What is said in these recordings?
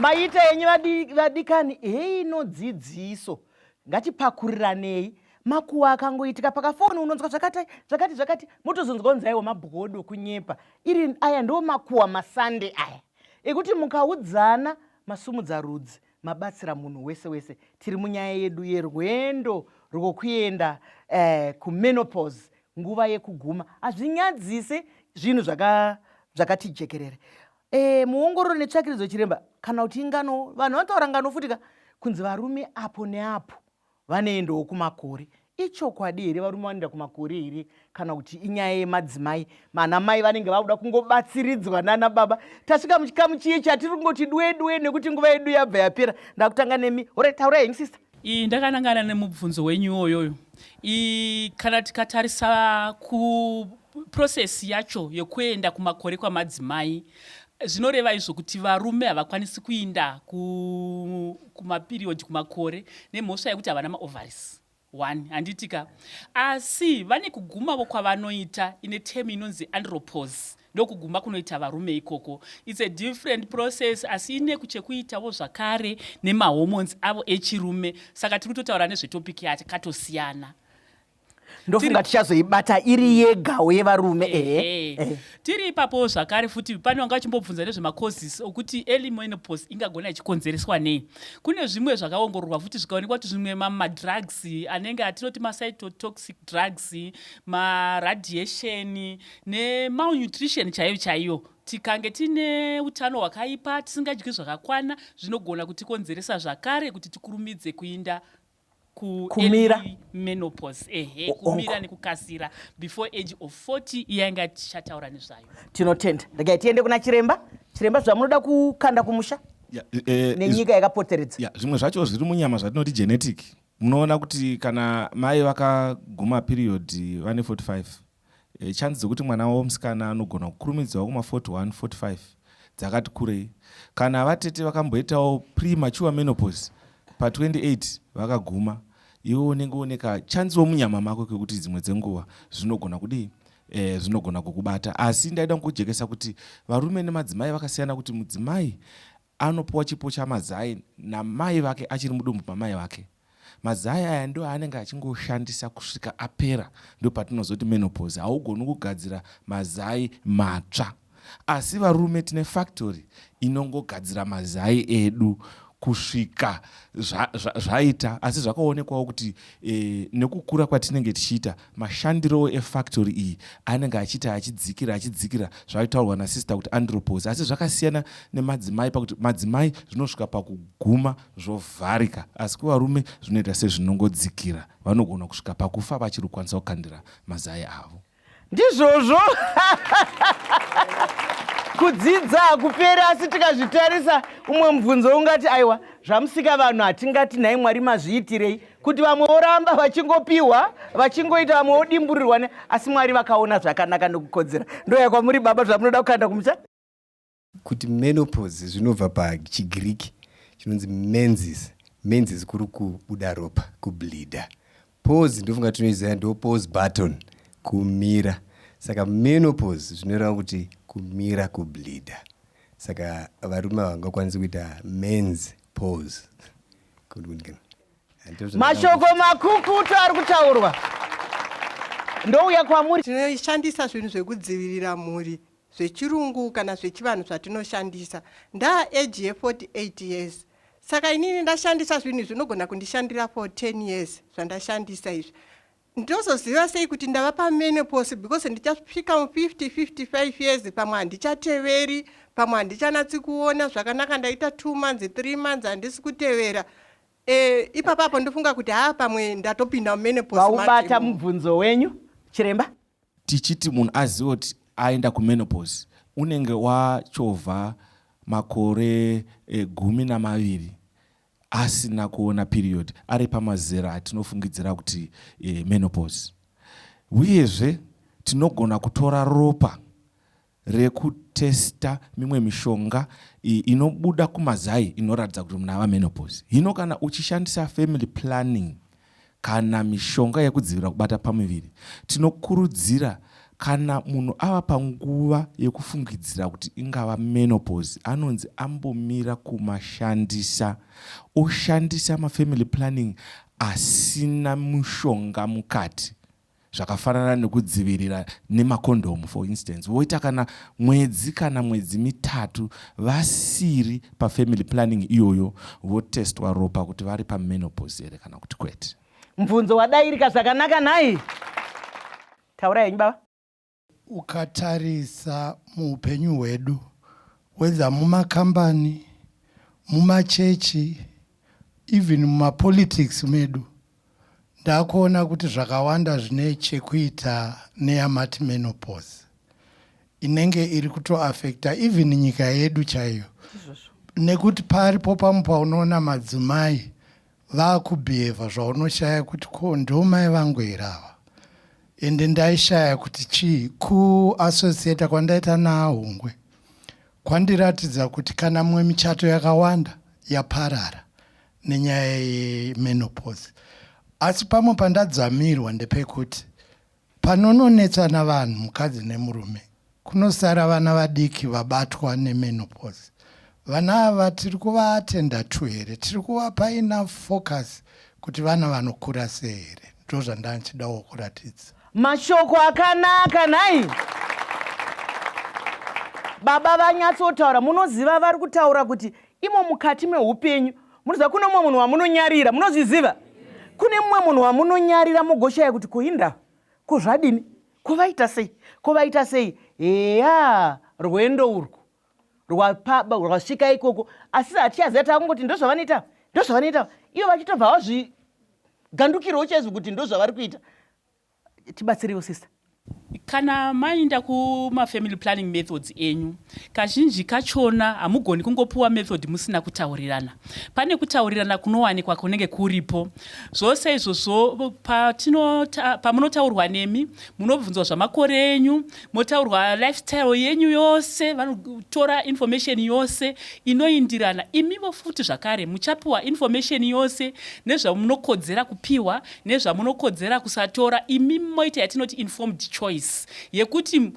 maita yenyu vadikani inodzidziso ngatipakuriranei makuwa akangoitika pakafoni unonzwa zvakati motozonzwanzaiwo mabhodo kunyepa iri aya ndo makuwa masande aya ekuti mukaudzana masumudza rudzi mabatsira munhu wese tiri munyaya yedu yerwendo rwokuenda kumenopause nguva yekuguma hazvinyadzise zvinhu zvakatijekerere muongororo netsvakiridzo chiremba kana kuti ingano vanhu vataura ngano futika kunzi varume apo neapo vanoendawo kumakore ichokwadi here varume vanoenda kumakore here kana kuti inyaya yemadzimai mana mai vanenge vakuda kungobatsiridzwa nana baba tasvika muchikamu chiye chatiri kungoti dwe nekuti nguva yedu yabva yapera ndakutanga nemi taura henyu sister ndakanangana nemubvunzo wenyu iyoyo kana tikatarisa kuprocess yacho yekuenda kumakore kwamadzimai zvinoreva izvo kuti varume havakwanisi kuinda kumaperiod kumakore nemhosva yekuti havana maovaries 1 handitika asi vane kugumavo kwavanoita ine temu inonzi andropause ndokuguma kunoita varume ikoko its a different process asi ine kuchekuitawo zvakare nemahormones avo echirume saka tiri kutotaura nezvetopiki yati katosiyana ndofunga tichazoibata iri yegawo yevarume tiri ipapo zvakare futi pane wanga vachimbobvunza nezvemacauses okuti early menopause ingagona ichikonzereswa nei kune zvimwe zvakaongororwa futi zvikaonekwa kuti zvimwe madrugs anenge atinoti macytotoxic drugs maradiation nemalnutrition chaiyo tikange tine utano hwakaipa tisingadyi zvakakwana zvinogona kutikonzeresa zvakare kuti tikurumidze kuinda kumira menopause kumira nekukasira before age of 40 iyainga tichataura nezvayo tinotenda regai tiende kuna chiremba zvamunoda kukanda kumusha nenyika yakapoteredza zvimwe zvacho zviri munyama zvatinoti genetic munoona kuti kana mai vakaguma period vane 45 chances dzekuti mwana womusikana anogona kukurumidzawo kuma 41 45 dzakati kurei kana vatete vakamboitawo premature menopause pa28 vakaguma iwe unenge oneka chanzi womunyama mako kwekuti dzimwe dzenguva zvinogona kudii zvinogona kukubata asi ndaida kujekesa kuti varume nemadzimai vakasiyana kuti mudzimai anopuwa chipo chamazai namai vake achiri mudumbu pamai vake mazai aya ndo aanenge achingoshandisa kusvika apera ndo patinozoti menopause haugoni kugadzira mazai matsva asi varume tine factory inongogadzira mazai edu kusvika zvaita asi zvakaonekwawo kuti nekukura kwatinenge tichiita mashandirowo efactory iyi anenge achiita achidzikira zvaitaurwa nasister kuti andropause asi zvakasiyana nemadzimai pakuti madzimai zvinosvika pakuguma zvovharika asi kuvarume zvinoita sezvinongodzikira vanogona kusvika pakufa vachiri kukwanisa kukandira mazai avo ndizvozvo kudzidza kupera asi tikazvitarisa umwe mubvunzo ungati aiwa zvamusika vanhu hatingati nhai mwari mazviitirei kuti vamwe voramba vachingopiwa vachingoita vamwe vodimburirwa asi mwari vakaona zvakanaka nekukodzera ndoya kwamuri baba zvamunoda kukanda kumusha kuti menopause zvinobva pachigiriki chinonzi menses kuri kubuda ropa kubleeda pause ndofunga tinoiziva ndo pause button kumira saka menopause zvinoreva kuti kumira kubleeda saka varume vangakwanisi kuita mens pause mashoko makukutu ari kutaurwa ndouya kwamuri tinoshandisa zvinhu zvekudzivirira mhuri zvechirungu kana zvechivanhu zvatinoshandisa ndaaage ye48 years saka inini ndashandisa zvinhu zvinogona kundishandira for 10 years zvandashandisa izvi ndozoziva sei kuti ndava pamenopause because ndichasvika mu50 55 years pamwe handichateveri pamwe handichanatsi kuona zvakanaka ndaita 2 months 3 months handisi kutevera ipapapo ndofunga kuti pamwe ndatopinda mumenopause vaubata mubvunzo wenyu chiremba tichiti munhu azive kuti aenda kumenopause unenge wachovha makore 12 asina kuona period ari pamazera atinofungidzira kuti menopause uyezve tinogona kutora ropa rekutesta mimwe mishonga inobuda kumazai inoratidza kuti munhu ava menopause hino kana uchishandisa family planning kana mishonga yekudzivirira kubata pamuviri tinokurudzira kana munhu ava panguva yekufungidzira kuti ingava menopause, anonzi ambomira kumashandisa, oshandisa mafamily planning asina mushonga mukati, zvakafanana nekudzivirira nemakondomu for instance. Voita kana mwedzi mitatu vasiri pafamily planning iyoyo, votestwa ropa kuti vari pamenopause here kana kuti kwete. Mvunzo wadairika zvakanaka nai. Taura henyu baba. Ukatarisa muupenyu hwedu, whether mumakambani, mumachechi, even mumapolitics medu, ndakuona kuti zvakawanda zvine chekuita neyamati menopause inenge iri kutoafekta even nyika yedu chaiyo. Nekuti paripo pamwe paunoona madzimai vaakubhihevha zvaunoshaya kuti ko ndomai vangu here ava, ende ndaishaya kuti chii kuasosieta kwandaita naahungwe kwandiratidza kuti kana mumwe michato yakawanda yaparara nenyaya yemenopause. Asi pamwe pandadzamirwa ndepekuti panononetsana vanhu mukadzi nemurume kunosara vana vadiki vabatwa nemenopause. Vana ava tiri kuvaatenda tu here, tiri kuvapa enough focus kuti vana vanokura sei here. Ndo zvandanchidawo kuratidza. Mashoko akanaka nai. Baba vanyatsotaura, munoziva vari kutaura kuti imo mukati meupenyu munoziva kune mumwe munhu wamunonyarira, munozviziva? Kune mumwe munhu wamunonyarira mugoshaya kuti kuinda kuzvadini, kuvaita sei, kuvaita sei. Eya, rwendo urwu rwasvika ikoko, asi hatichaziva takungoti ndozvavanoita, ndozvavanoita. Ivo vachitobva vazvigandukirawo chaizvo kuti ndozvavari kuita. Tibatsirewo sister. Kana maenda kumafamily planning methods enyu, kazhinji kachona hamugoni kungopuwa method musina kutaurirana. Pane kutaurirana kunowanikwa kunenge kuripo. Zvose izvozvo pamunotaurwa nemi, munobvunzwa zvamakore enyu, motaurwa lifestyle yenyu yose, vanotora information yose inoindirana. Imivo futi zvakare muchapiwa information yose nezvamunokodzera kupiwa, nezvamunokodzera kusatora. Imi moita yatinoti informed choice yekuti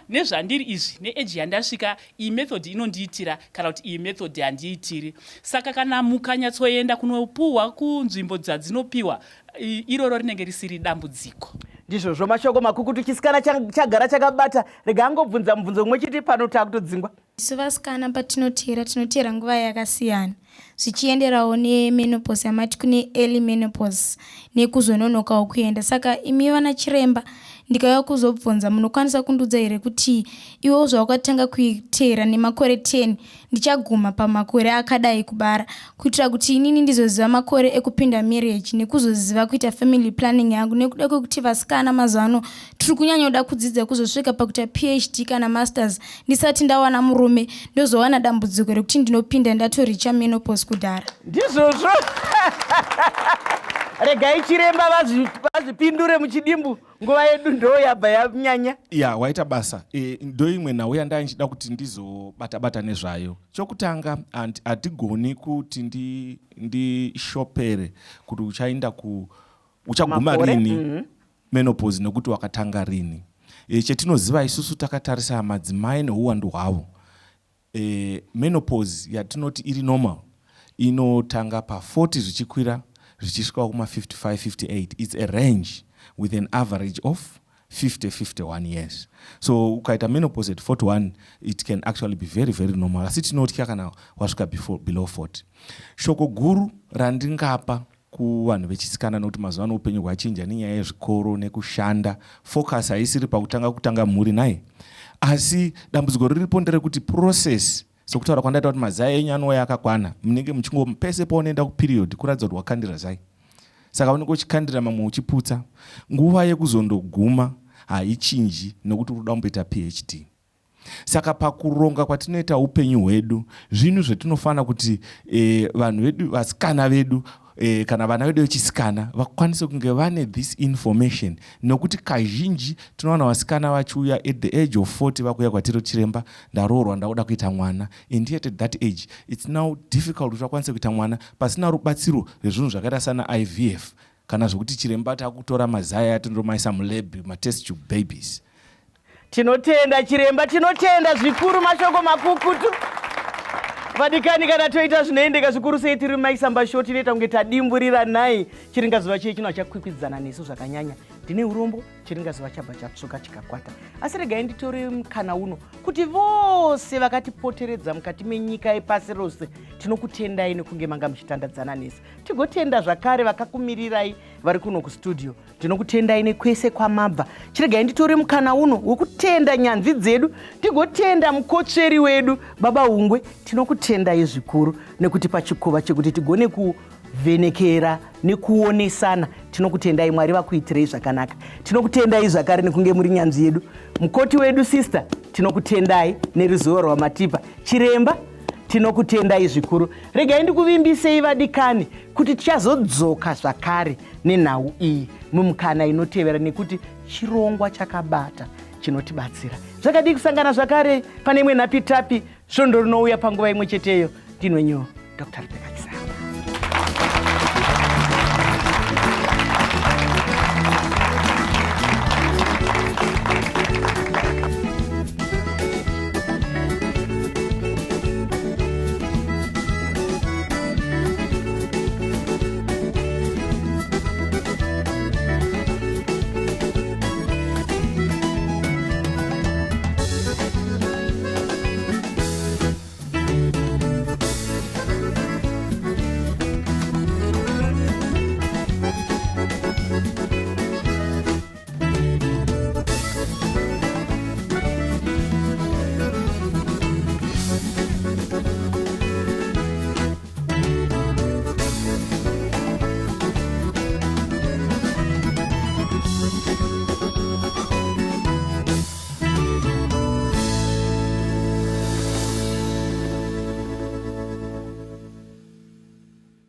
nezvandiri izvi neeji yandasvika iyi method inondiitira kana kuti iyi method handiitiri. Saka kana mukanyatsoenda kunopuwa kunzvimbo dzadzinopiwa, iroro rinenge risiri dambudziko. Ndizvozvo mashoko makukutu. Chisikana chagara chakabata, rega angobvunza mubvunzo umwe chete pano takutodzingwa. Isu vasikana patinoteera nguva yakasiyana zvichienderawo nemenopause yamati kune early menopause nekuzononokawo kuenda. Saka imi vana chiremba ndikauya kuzobvunza, munokwanisa kundudza here kuti iwo zvawakatanga kuiteera nemakore 10 ndichaguma pamakore akadai kubara, kuitira kuti inini ndizoziva makore ekupinda marriage nekuzoziva kuita family planning yangu. Nekuda kwekuti vasikana mazano tiri kunyanyoda kudzidza kuzosvika pakuita PhD kana masters ndisati ndawana murume, ndozowana dambudziko rekuti ndinopinda ndatoricha menopause kudhara. Ndizvozvo. Regai chiremba vazvipindure muchidimbu, nguva yedu ndo yabva yanyanya. Ya, waita basa. Ndo imwe nhau yandanga ndichida kuti ndizobata nezvayo. Chokutanga hatigoni kuti ndishopere kuti uchaguma rini menopause nekuti wakatanga rini. Chetinoziva isusu takatarisa madzimai neuwandu hwavo. Menopause yatinoti iri normal inotanga pa40 zvichikwira zvichisvika kuma55 58. It's a range with an average of 50-51 years. So ukaita menopause at 41, it can actually be very, very normal. Asi tinotya kana wasvika below 40. Shoko guru randingapa kuvanhu vechisikana nokuti mazuva ano upenyu hwachinja nenyaya yezvikoro nekushanda. Focus haisiri pakutanga mhuri naye. Asi dambudziko riripo nderekuti process sokutaura kwandaita kuti mazai enyu anouya akakwana, munenge muchingo pese paunoenda kuperiod kuratidza kuti wakandira zai. Saka unenge uchikandira mamwe uchiputsa. Nguva yekuzondoguma haichinji nekuti uri kuda kumboita PhD. Saka pakuronga kwatinoita upenyu hwedu, zvinhu zvetinofana kuti vanhu vedu, vasikana vedu, kana vana vedu vechisikana vakwanise kunge vane this information, nokuti kazhinji tinoona vasikana vachiuya at the age of 40 vakuya kwatiri chiremba, ndaroorwa ndakuda kuita mwana, and yet at that age it's now difficult kuti vakwanise kuita mwana pasina rubatsiro rwezvinhu zvakaita sana IVF kana zvokuti chiremba takutora mazaya atindomaisa mulab, matest tube babies. Tinotenda chiremba, tinotenda zvikuru, mashoko makukutu. Vadikani kana toita zvinoendeka zvikuru sei tiri Mai Chisamba show tinoita kunge tadimburira nai. Chiringazuva chechi chino chakwikwidzana nesu zvakanyanya. Ndine urombo chiringazuva chabva chatsvuka chikakwata. Asi regai nditore mukana uno kuti vose vakatipoteredza mukati menyika yepasi rose tinokutendai nekunge manga muchitandadzana nesu. Tigotenda zvakare vakakumirirai vari kuno kustudio. Tinokutendai nekwese kwamabva. Chiregai nditore mukana uno wokutenda nyanzvi dzedu, tigotenda mukotsveri wedu Baba Hungwe. Tinokutendai zvikuru nekuti pachikova chekuti tigone kuvhenekera nekuonesana. Tinokutendai, Mwari vakuitirei zvakanaka. Tinokutendai zvakare nekunge muri nyanzvi yedu. Mukoti wedu sister, tinokutendai neruzivo rwamatipa. Chiremba, tinokutendai zvikuru. Regai ndikuvimbisei vadikani kuti tichazodzoka zvakare nenhau iyi mumukana inotevera, nekuti chirongwa chakabata chinotibatsira. Zvakadii kusangana zvakare pane imwe nhapitapi svondo rinouya panguva imwe cheteyo. Ndinwenyu Dr. Rebecca.